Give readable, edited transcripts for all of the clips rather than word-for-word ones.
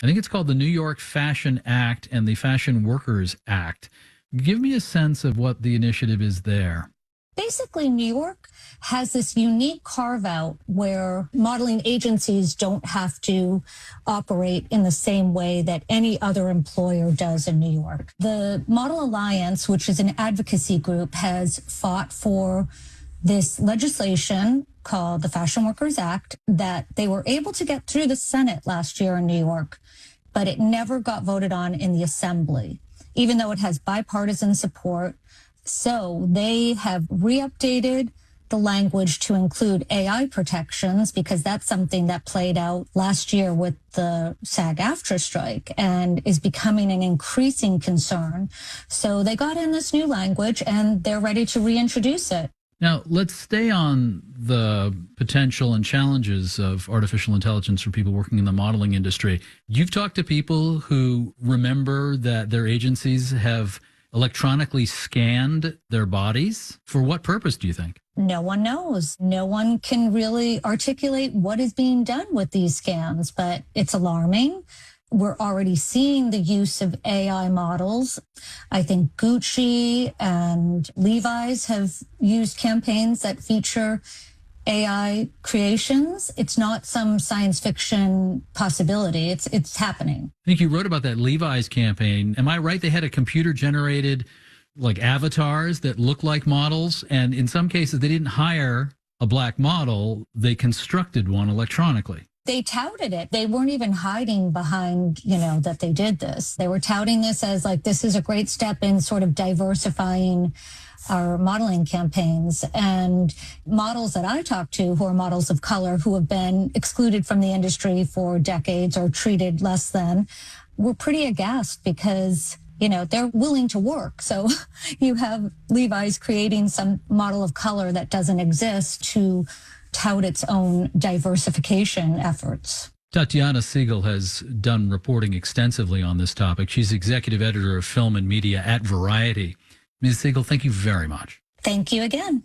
I think it's called the New York Fashion Act and the Fashion Workers Act. Give me a sense of what the initiative is there. Basically, New York has this unique carve out where modeling agencies don't have to operate in the same way that any other employer does in New York. The Model Alliance, which is an advocacy group, has fought for this legislation called the Fashion Workers Act that they were able to get through the Senate last year in New York, but it never got voted on in the Assembly, even though it has bipartisan support. So they have re-updated the language to include AI protections because that's something that played out last year with the SAG-AFTRA strike and is becoming an increasing concern. So they got in this new language and they're ready to reintroduce it. Now, let's stay on the potential and challenges of artificial intelligence for people working in the modeling industry. You've talked to people who remember that their agencies have electronically scanned their bodies. For what purpose, do you think? No one knows. No one can really articulate what is being done with these scans, but it's alarming. We're already seeing the use of AI models. I think Gucci and Levi's have used campaigns that feature AI creations. It's not some science fiction possibility. It's happening. I think you wrote about that Levi's campaign. Am I right? They had a computer generated like avatars that look like models. And in some cases, they didn't hire a black model. They constructed one electronically. They touted it. They weren't even hiding behind, that they did this. They were touting this as like, this is a great step in sort of diversifying our modeling campaigns. And models that I talk to who are models of color who have been excluded from the industry for decades or treated less than were pretty aghast because, they're willing to work. So you have Levi's creating some model of color that doesn't exist to tout its own diversification efforts. Tatiana Siegel has done reporting extensively on this topic. She's executive editor of film and media at Variety. Ms. Siegel, thank you very much. Thank you again.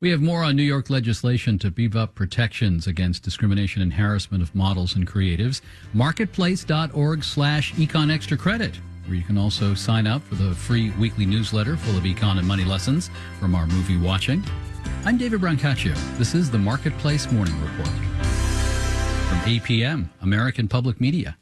We have more on New York legislation to beef up protections against discrimination and harassment of models and creatives. Marketplace.org/econ extra credit, where you can also sign up for the free weekly newsletter full of econ and money lessons from our movie watching. I'm David Brancaccio. This is the Marketplace Morning Report from APM, American Public Media.